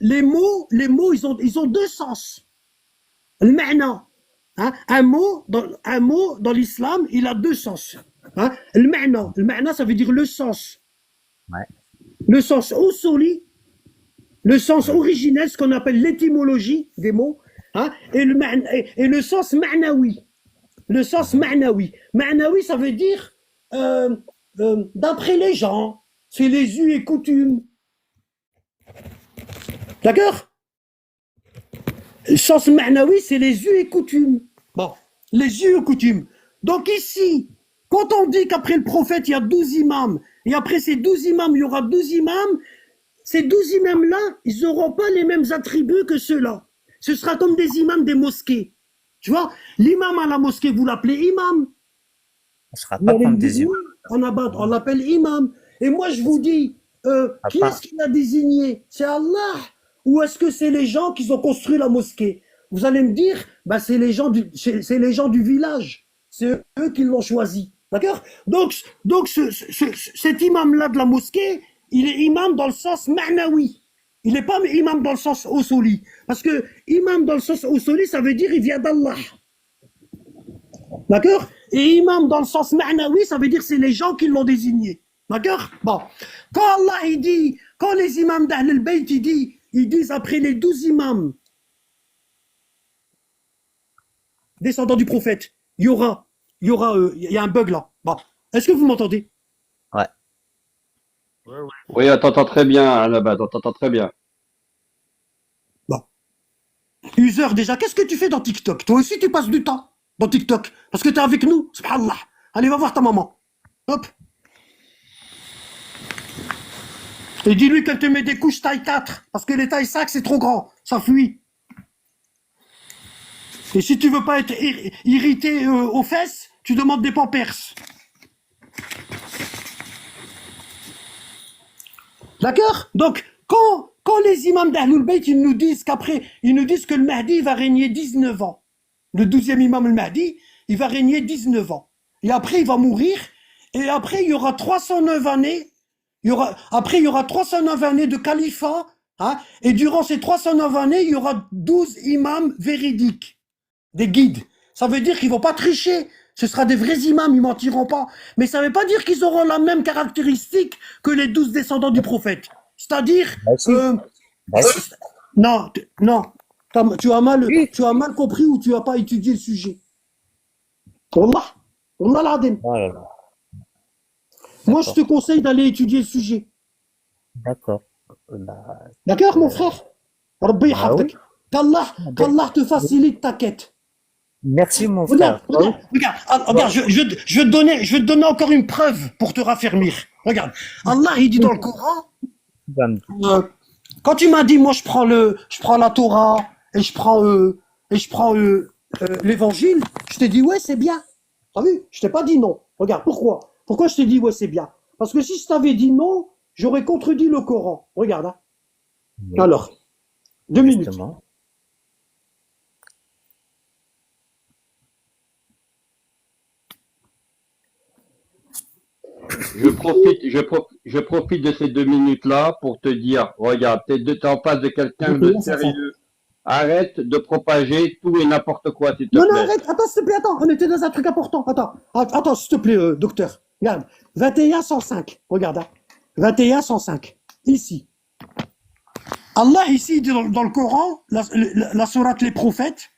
les mots ils ont 2 sens. Le ma'na, hein, un mot dans l'islam, il a 2 sens. Hein. Le ma'na ça veut dire le sens. Ouais. Le sens usuli, le sens originel, ce qu'on appelle l'étymologie des mots. Hein, et le sens ma'nawi. Le sens ma'nawi. Ma'nawi, ça veut dire d'après les gens, c'est les us et coutumes. D'accord? Le sens ma'nawi, c'est les us et coutumes. Bon, les us et coutumes. Donc ici, quand on dit qu'après le prophète, il y a 12 imams, et après ces 12 imams, il y aura 12 imams, ces 12 imams-là, ils n'auront pas les mêmes attributs que ceux-là. Ce sera comme des imams des mosquées. Tu vois, l'imam à la mosquée, vous l'appelez imam. ne sera Vous pas allez me comme dire, des humains. oui, on l'appelle imam. Et moi, je vous dis, Ah, qui pas- est-ce qui l'a désigné? C'est Allah? Ou est-ce que c'est les gens qui ont construit la mosquée? Vous allez me dire, bah, c'est les gens du village. C'est eux qui l'ont choisi. D'accord? Donc cet imam-là de la mosquée, il est imam dans le sens ma'nawi. Il n'est pas imam dans le sens usuli. Parce que imam dans le sens usuli, ça veut dire il vient d'Allah. D'accord? Et imam dans le sens ma'nawi, ça veut dire c'est les gens qui l'ont désigné. D'accord? Bon. Quand Allah il dit, quand les imams d'Ahl al-Bayt ils disent après les 12 imams descendants du prophète, il y a un bug là. Bon. Est-ce que vous m'entendez? Ouais. Oui, on t'entend très bien là-bas, on t'entend très bien. Bon. User, déjà, qu'est-ce que tu fais dans TikTok? Toi aussi, tu passes du temps dans TikTok. Parce que tu es avec nous. Subhanallah. Allez, va voir ta maman. Hop. Et dis-lui qu'elle te met des couches taille 4. Parce que les tailles 5, c'est trop grand. Ça fuit. Et si tu veux pas être irrité aux fesses, tu demandes des pampers. D'accord? Donc, quand les imams d'Ahlul Bayt, ils nous disent que le Mahdi va régner 19 ans. Le 12e imam, le Mahdi, il va régner 19 ans. Et après, il va mourir. Et après, il y aura 309 années. Il y aura 309 années de califat. Hein, et durant ces 309 années, il y aura 12 imams véridiques. Des guides. Ça veut dire qu'ils vont pas tricher. Ce sera des vrais imams, ils mentiront pas. Mais ça veut pas dire qu'ils auront la même caractéristique que les 12 descendants du prophète. C'est-à-dire, Bah, si. Bah, si. non, non, tu as Oui. mal compris ou tu n'as pas étudié le sujet. Wallah, Wallah l'adem. Oh là là. Moi, je te conseille d'aller étudier le sujet. D'accord. Bah, D'accord, mon frère? Rabbi bah yahfadek. oui. Qu'Allah te facilite ta quête. Merci, mon Regarde, frère. regarde, je vais te donner encore une preuve pour te raffermir. Regarde, Allah, il dit dans le Coran, Tu vas me dire. quand tu m'as dit, moi, je prends la Torah et je prends l'évangile, je t'ai dit, ouais, c'est bien. T'as vu? Je t'ai pas dit non. Regarde, pourquoi? Pourquoi je t'ai dit, ouais, c'est bien? Parce que si je t'avais dit non, j'aurais contredit le Coran. Regarde, hein. Oui, Alors, 2 minutes. justement. Je profite de ces 2 minutes-là pour te dire, regarde, t'es en face de quelqu'un de sérieux. Arrête de propager tout et n'importe quoi, s'il te Non, plaît. non, arrête, attends, s'il te plaît, attends, on était dans un truc important. Attends, s'il te plaît, docteur. Regarde, 21-105, regarde, hein. 21-105, ici. Allah, ici, dit dans le Coran, la sourate Les Prophètes,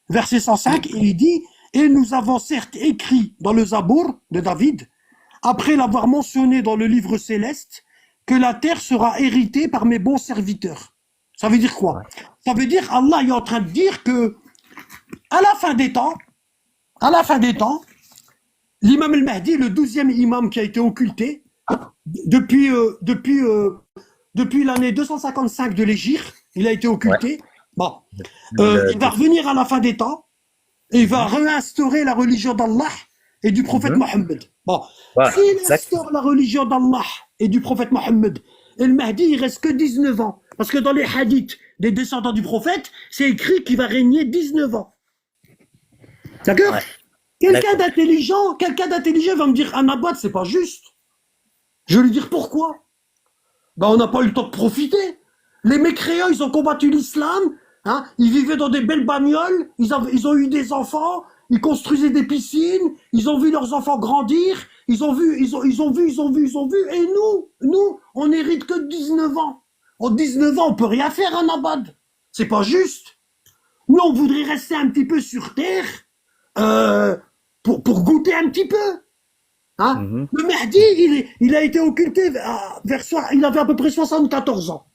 verset 105, il dit, et nous avons certes écrit dans le Zabour de David, après l'avoir mentionné dans le livre céleste, que la terre sera héritée par mes bons serviteurs. Ça veut dire quoi? Ça veut dire, Allah est en train de dire que, à la fin des temps, l'imam al-Mahdi, le 12e imam qui a été occulté, depuis l'année 255 de l'Hégire, il a été occulté. Bon, il va revenir à la fin des temps et il va réinstaurer la religion d'Allah et du prophète Mohammed. Bon, Voilà, s'il exact. instaure la religion d'Allah et du prophète Mohammed, et le Mahdi, il reste que 19 ans. Parce que dans les hadiths des descendants du prophète, c'est écrit qu'il va régner 19 ans. D'accord? Ouais. Quelqu'un d'intelligent va me dire, Anabad, c'est pas juste. Je vais lui dire pourquoi? Ben, on n'a pas eu le temps de profiter. Les mécréants, ils ont combattu l'islam, hein, ils vivaient dans des belles bagnoles, ils ont eu des enfants, ils construisaient des piscines, ils ont vu leurs enfants grandir, ils ont vu, et nous, on hérite que de 19 ans. En 19 ans, on peut rien faire, Anabad. C'est pas juste. Nous, on voudrait rester un petit peu sur Terre, pour goûter un petit peu. Hein? Le Mahdi, il a été occulté il avait à peu près 74 ans.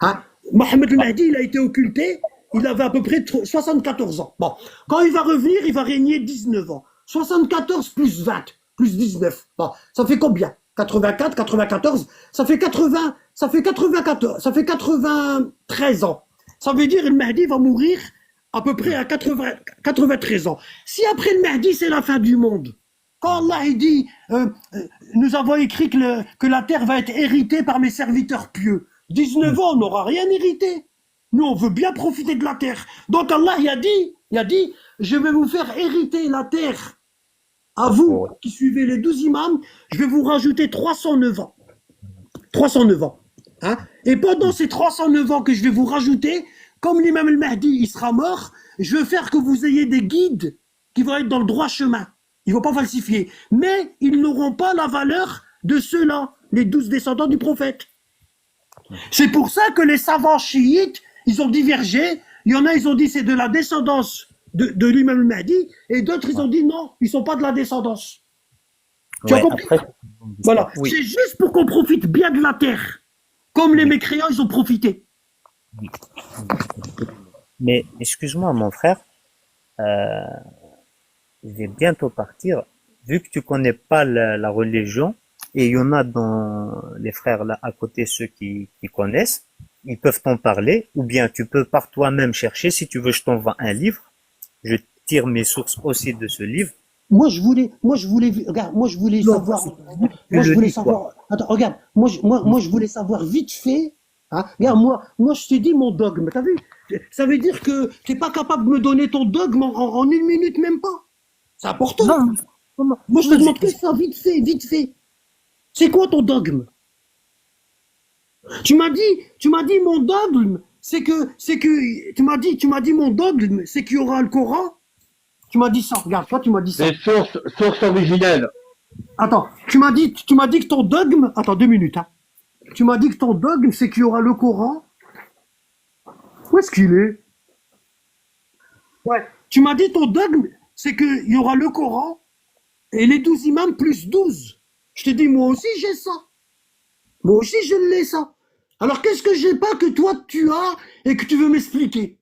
Hein? Mohamed le Mahdi, il a été occulté, il avait à peu près 74 ans. Bon, quand il va revenir, il va régner 19 ans. 74 plus 20, plus 19. Bon, ça fait combien? 84, 94, ça fait 93 ans. Ça veut dire que le Mahdi va mourir à peu près à 93 ans. Si après le Mahdi, c'est la fin du monde, Quand Allah il dit, nous avons écrit que la terre va être héritée par mes serviteurs pieux. 19 ans, on n'aura rien hérité. Nous, on veut bien profiter de la terre. Donc Allah il a dit, je vais vous faire hériter la terre. À vous qui suivez les 12 imams, je vais vous rajouter 309 ans. 309 ans. Hein? Et pendant ces 309 ans que je vais vous rajouter, comme l'imam al-Mahdi, il sera mort, je vais faire que vous ayez des guides qui vont être dans le droit chemin. Ils ne vont pas falsifier. Mais ils n'auront pas la valeur de ceux-là, les 12 descendants du prophète. C'est pour ça que les savants chiites, ils ont divergé. Il y en a, ils ont dit c'est de la descendance de l'imam al-Mahdi, et d'autres, ils ont dit non, ils ne sont pas de la descendance. Tu as compris? Voilà. Oui. C'est juste pour qu'on profite bien de la terre. Comme les mécréants, ils ont profité. Mais excuse-moi, mon frère, je vais bientôt partir. Vu que tu connais pas la religion, et il y en a dans les frères là à côté, ceux qui connaissent, ils peuvent t'en parler, ou bien tu peux par toi-même chercher. Si tu veux, je t'envoie un livre. Je tire mes sources aussi de ce livre. Moi, je voulais savoir. Moi, je voulais savoir. Attends, regarde. Moi, je voulais savoir vite fait. Hein, regarde, moi, je t'ai dit mon dogme. T'as vu? Ça veut dire que t'es pas capable de me donner ton dogme en une minute, même pas. C'est important. Non, Moi, je te demande que ça, vite fait. C'est quoi ton dogme? Tu m'as dit mon dogme, c'est que, tu m'as dit mon dogme, c'est qu'il y aura le Coran. Tu m'as dit ça, regarde, toi, tu m'as dit ça. C'est source originelle. Attends, tu m'as dit que ton dogme, attends 2 minutes, hein. Tu m'as dit que ton dogme, c'est qu'il y aura le Coran. Où est-ce qu'il est? Ouais. Tu m'as dit ton dogme, c'est qu'il y aura le Coran et les 12 imams plus 12. Je t'ai dit, moi aussi j'ai ça. Moi aussi je l'ai ça. Alors qu'est-ce que j'ai pas que toi tu as et que tu veux m'expliquer?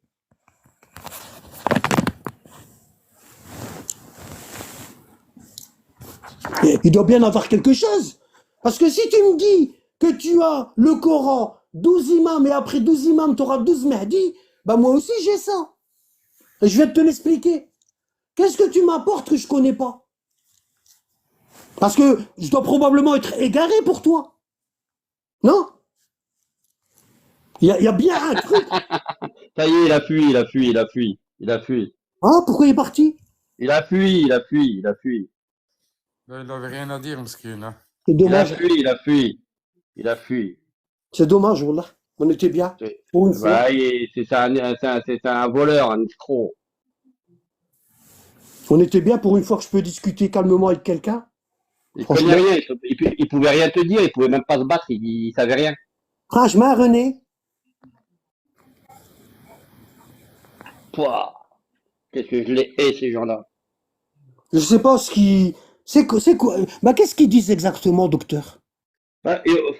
Il doit bien avoir quelque chose. Parce que si tu me dis que tu as le Coran, 12 imams, et après 12 imams, tu auras 12 Mahdi, bah moi aussi j'ai ça. Et je vais te l'expliquer. Qu'est-ce que tu m'apportes que je connais pas? Parce que je dois probablement être égaré pour toi. Non? Il y a bien un truc. Ça y est, il a fui. Ah, pourquoi il est parti? Il a fui. Là, il n'avait rien à dire, Mskin. Hein. C'est dommage. Il a fui. C'est dommage, Wallah. On était bien. Pour une fois. Bah, c'est un voleur, un escroc. On était bien pour une fois que je peux discuter calmement avec quelqu'un. Il connaît rien, il pouvait rien te dire, il pouvait même pas se battre, il savait rien. Franchement, René, Pouah, qu'est-ce que je les hais, ces gens-là. je sais pas ce qui... C'est quoi? Bah, qu'est-ce qu'ils disent exactement, docteur?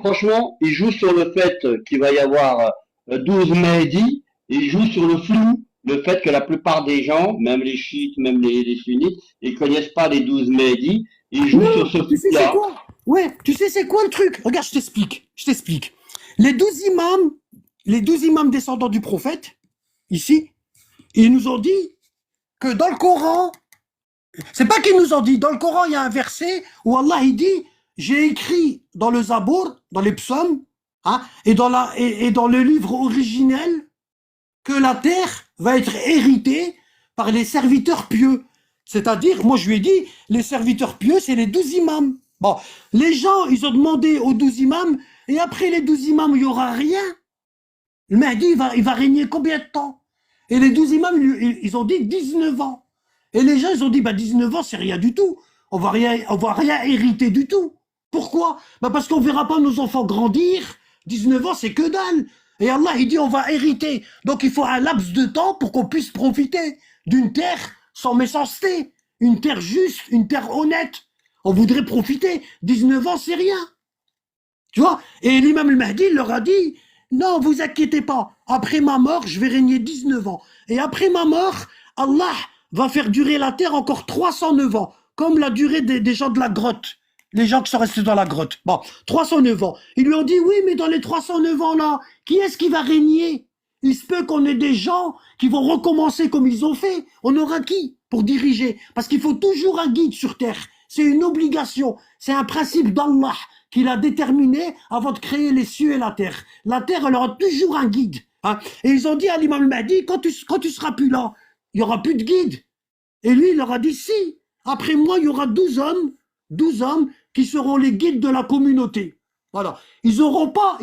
Franchement, il joue sur le fait qu'il va y avoir 12 Mahdi, et il joue sur le flou, le fait que la plupart des gens, même les chiites, même les sunnites, ils connaissent pas les 12 Mahdi, ils jouent sur ce Tu sais c'est flou-là. quoi? Ouais, tu sais c'est quoi le truc? Regarde, je t'explique. Les 12 imams descendants du prophète, ici, ils nous ont dit que dans le Coran, c'est pas qu'ils nous ont dit, dans le Coran, il y a un verset où Allah, il dit, j'ai écrit dans le Zabour, dans les psaumes, hein, et dans le livre originel, que la terre va être héritée par les serviteurs pieux. C'est-à-dire, moi je lui ai dit, les serviteurs pieux, c'est les 12 imams. Bon, les gens, ils ont demandé aux 12 imams, et après les 12 imams, il n'y aura rien. Le Mahdi, il va régner combien de temps? Et les 12 imams, ils ont dit 19 ans. Et les gens, ils ont dit, bah 19 ans, c'est rien du tout. On va rien hériter du tout. Pourquoi? Bah parce qu'on verra pas nos enfants grandir. 19 ans, c'est que dalle. Et Allah, il dit, on va hériter. Donc, il faut un laps de temps pour qu'on puisse profiter d'une terre sans méchanceté. Une terre juste, une terre honnête. On voudrait profiter. 19 ans, c'est rien. Tu vois? Et l'imam al-Mahdi, il leur a dit, non, vous inquiétez pas. Après ma mort, je vais régner 19 ans. Et après ma mort, Allah va faire durer la terre encore 309 ans. Comme la durée des gens de la grotte. Les gens qui sont restés dans la grotte. Bon, 309 ans. Ils lui ont dit, oui, mais dans les 309 ans là, qui est-ce qui va régner? Il se peut qu'on ait des gens qui vont recommencer comme ils ont fait. On aura qui pour diriger? Parce qu'il faut toujours un guide sur terre. c'est une obligation, c'est un principe d'Allah qu'il a déterminé avant de créer les cieux et la terre. La terre, elle aura toujours un guide. Hein. Et ils ont dit à l'imam Mahdi, quand tu seras plus là, il n'y aura plus de guide. Et lui, il leur a dit, si, après moi, il y aura 12 hommes qui seront les guides de la communauté. Voilà. Ils auront pas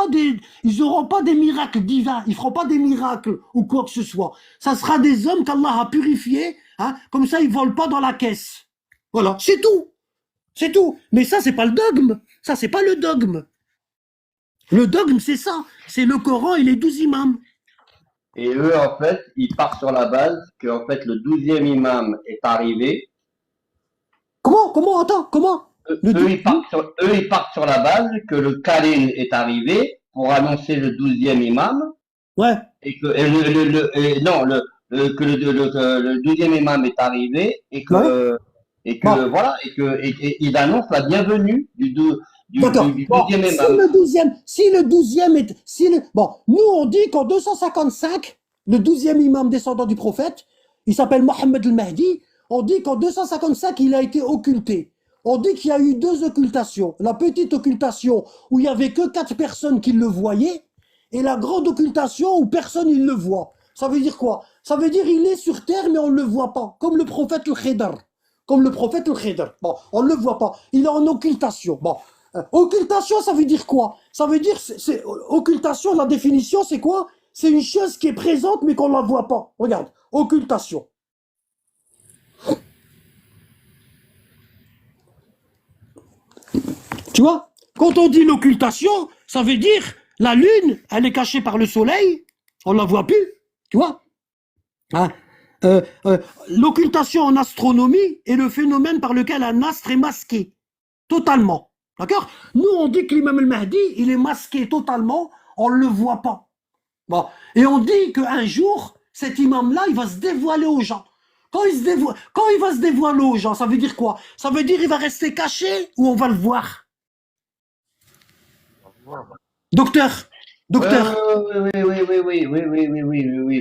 des miracles divins. Ils feront pas des miracles ou quoi que ce soit. Ça sera des hommes qu'Allah a purifiés. Hein, comme ça, ils volent pas dans la caisse. Voilà. C'est tout. C'est tout. Mais ça, c'est pas le dogme. Ça, c'est pas le dogme. Le dogme, c'est ça. C'est le Coran et les 12 imams. Et eux, en fait, ils partent sur la base que, en fait, le 12e imam est arrivé. Comment, attends, comment? Eux, ils partent sur la base que le Khalil est arrivé pour annoncer le 12e imam. Ouais. Et que, le 12e imam est arrivé et que, Ouais. voilà, et ils annoncent la bienvenue du 12e imam. Si le 12e est, bon, nous on dit qu'en 255, le 12e imam descendant du prophète, il s'appelle Mohammed al-Mahdi, on dit qu'en 255 il a été occulté. On dit qu'il y a eu 2 occultations. La petite occultation où il n'y avait que 4 personnes qui le voyaient, et la grande occultation où personne ne le voit. Ça veut dire quoi? Ça veut dire il est sur terre mais on ne le voit pas, comme le prophète al-Khidr. Bon, on ne le voit pas. Il est en occultation. Bon. Occultation, ça veut dire quoi? Ça veut dire, occultation, la définition, c'est quoi? C'est une chose qui est présente mais qu'on ne la voit pas. Regarde, occultation. Tu vois? Quand on dit l'occultation, ça veut dire la lune, elle est cachée par le soleil, on ne la voit plus. Tu vois? Hein? L'occultation en astronomie est le phénomène par lequel un astre est masqué. Totalement. D'accord? Nous, on dit que l'imam al-Mahdi, il est masqué totalement, on ne le voit pas. Bon. Et on dit qu'un jour, cet imam-là, il va se dévoiler aux gens. Quand il va se dévoiler aux gens, ça veut dire quoi? Ça veut dire qu'il va rester caché ou on va le voir? Docteur. Oui,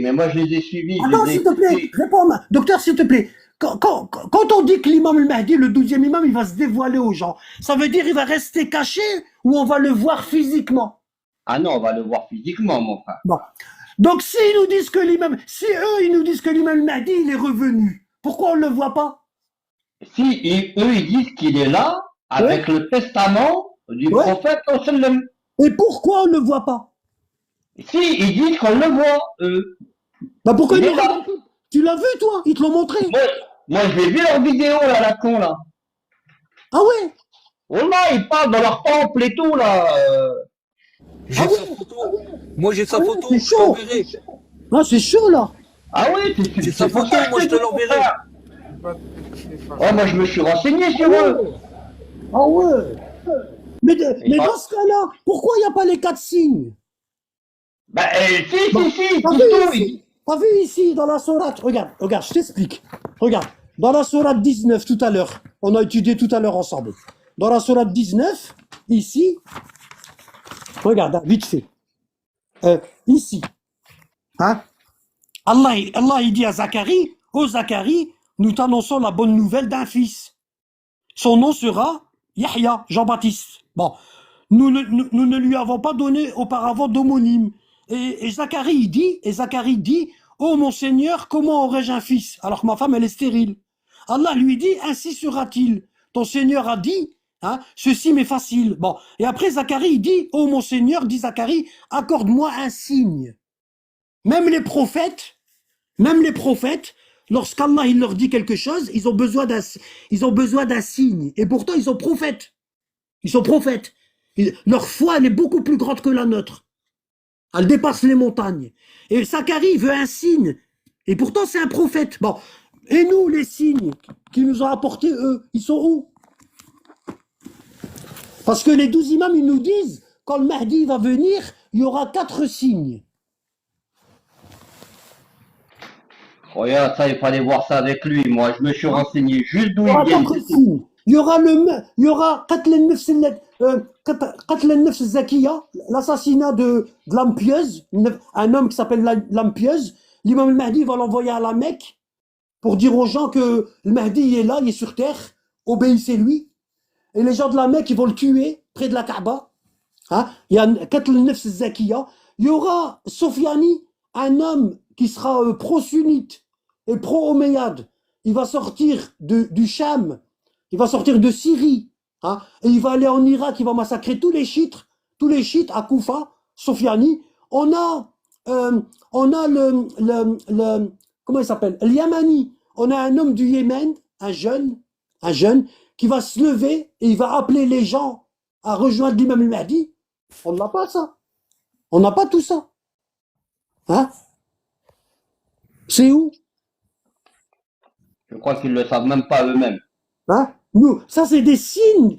mais moi je les ai suivis. Attends, s'il te plaît, réponds-moi. Docteur, s'il te plaît. Quand on dit que l'imam al-Mahdi, le 12e imam, il va se dévoiler aux gens, ça veut dire qu'il va rester caché ou on va le voir physiquement? Ah non, on va le voir physiquement, mon frère. Bon. Donc, si eux, ils nous disent que l'imam al-Mahdi, il est revenu, pourquoi on ne le voit pas? Si, eux, ils disent qu'il est là, avec le testament du prophète, et pourquoi on ne le voit pas? Si, ils disent qu'on le voit, eux. Bah pourquoi ils l'ont montré? Tu l'as vu, toi? Ils te l'ont montré? Moi, je l'ai vu leur vidéo, là, la con, là. Ah ouais? Oh là, ils parlent dans leur temple et tout, là. J'ai sa photo. Moi, j'ai sa photo, je t'enverrai. Ah, c'est chaud, là. Ah oui, c'est sa photo, moi, je te l'enverrai. Oh, moi, je me suis renseigné sur eux. Ah ouais. Mais dans ce cas-là, pourquoi il n'y a pas les 4 signes? Bah, si. T'as vu ici, dans la sourate, regarde, je t'explique. Regarde, dans la sourate 19, tout à l'heure, on a étudié tout à l'heure ensemble. Dans la sourate 19, ici, regarde, vite fait. Ici, hein, Allah, il dit à Zacharie, ô Zacharie, nous t'annonçons la bonne nouvelle d'un fils. Son nom sera Yahya, Jean-Baptiste. Bon, nous ne lui avons pas donné auparavant d'homonyme. Et Zacharie dit, ô mon Seigneur, comment aurais-je un fils alors que ma femme, elle est stérile? Allah lui dit, ainsi sera-t-il. Ton Seigneur a dit, hein, ceci m'est facile. Bon, et après Zacharie dit, ô mon Seigneur, dit Zacharie, accorde-moi un signe. Même les prophètes, lorsqu'Allah il leur dit quelque chose, ils ont besoin d'un signe. Et pourtant, ils sont prophètes. Leur foi, elle est beaucoup plus grande que la nôtre. Elle dépasse les montagnes. Et Zacharie veut un signe. Et pourtant, c'est un prophète. Bon. Et nous, les signes qu'ils nous ont apportés, eux, ils sont où? Parce que les 12 imams, ils nous disent, quand le Mahdi va venir, il y aura 4 signes. Regarde, ça, il fallait voir ça avec lui. Moi, je me suis renseigné juste d'où il vient. Il y aura Qatl al-Nafs al-Zakiya, l'assassinat de l'âme pieuse, un homme qui s'appelle l'âme pieuse. L'imam al-Mahdi va l'envoyer à la Mecque pour dire aux gens que le Mahdi est là, il est sur terre. obéissez-lui. Et les gens de la Mecque, ils vont le tuer près de la Kaaba. Hein? Il y a Qatl al-Nafs al-Zakiya. Il y aura Sofiani, un homme qui sera pro-sunnite et pro-Omeyyade. Il va sortir du Cham, il va sortir de Syrie, hein? Et il va aller en Irak, il va massacrer tous les chiites à Koufa, Sofiani. On a comment il s'appelle? El Yamani. On a un homme du Yémen, un jeune, qui va se lever et il va appeler les gens à rejoindre l'imam al-Mahdi. On n'a pas ça. On n'a pas tout ça. Hein? C'est où? Je crois qu'ils ne le savent même pas eux-mêmes. Hein? Nous, ça c'est des signes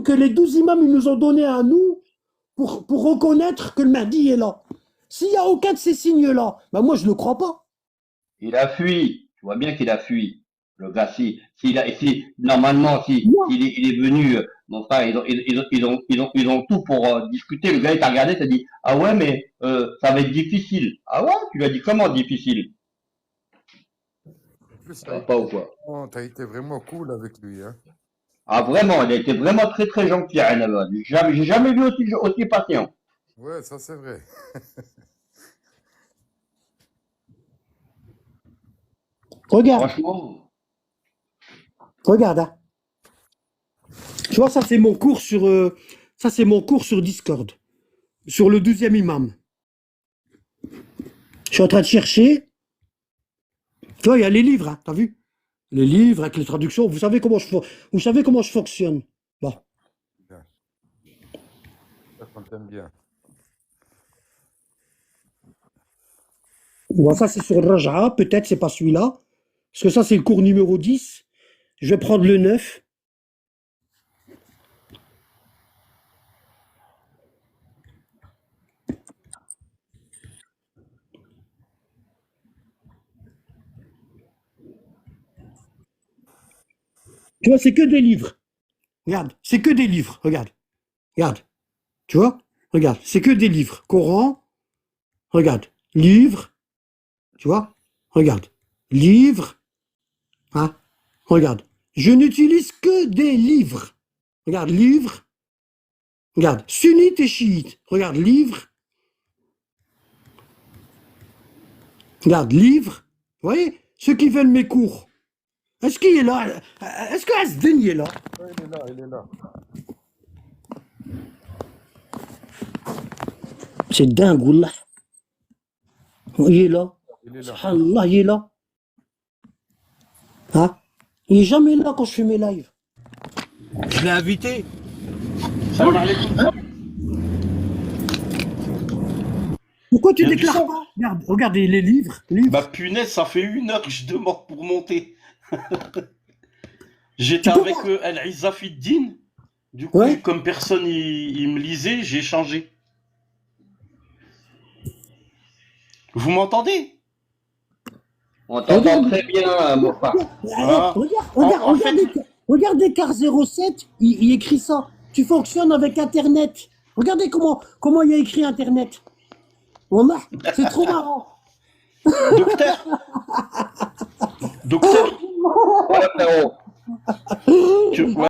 que les 12 imams ils nous ont donnés à nous pour reconnaître que le Mahdi est là. S'il n'y a aucun de ces signes-là, ben moi je ne le crois pas. Il a fui. Tu vois bien qu'il a fui. Le gars, normalement, Moi, il est venu, mon frère, ils ont tout pour discuter. Le gars, il t'a regardé, il t'a dit, ah ouais, mais ça va être difficile. Ah ouais? Tu lui as dit comment difficile? En plus, Ça va pas ou quoi? t'as été vraiment cool avec lui. Hein. Ah vraiment, il a été vraiment très très gentil, Annabelle. J'ai jamais vu aussi patient. Ouais, ça c'est vrai. regarde, Franchement, regarde. Hein. Tu vois, ça c'est mon cours sur Discord, sur le 12e imam. Je suis en train de chercher. Tu vois, il y a les livres, hein, t'as vu? Les livres avec les traductions. Vous savez comment je fonctionne. Bon. Ça qu'on t'aime bien. Bon, ça c'est sur le Raja, peut-être c'est pas celui-là. Parce que ça c'est le cours numéro 10. Je vais prendre le 9. Tu vois, c'est que des livres. Regarde, c'est que des livres. Regarde. Regarde. Tu vois? Regarde, c'est que des livres. Coran. Regarde. Livre. Tu vois? Regarde. Livre. Hein? Regarde. Je n'utilise que des livres. Regarde, livre. Regarde, sunnite et chiite. Regarde, livre. Regarde, livre. Vous voyez? Ceux qui veulent mes cours. Est-ce qu'il est là? Est-ce que Asden est là? Ouais, il est là. C'est dingue, Wallah. Il est là. Il est là. Subhanallah, il est là. Hein? Il est jamais là quand je fais mes lives. Je l'ai invité. Pourquoi tu Il y a du déclares sang. pas? Regarde, regardez les livres. Livres. Bah punaise, ça fait 1 heure que je demande pour monter. J'étais Tu peux avec pas. El Izzafiddin. Du coup, Ouais. comme personne il me lisait, j'ai changé. Vous m'entendez? on t'entend très bien, mon frère. Hein? En fait, Regarde Écart 07, il écrit ça. Tu fonctionnes avec Internet. Regardez comment il a écrit Internet. Wallah, c'est trop marrant. docteur, Voilà, frérot. ouais,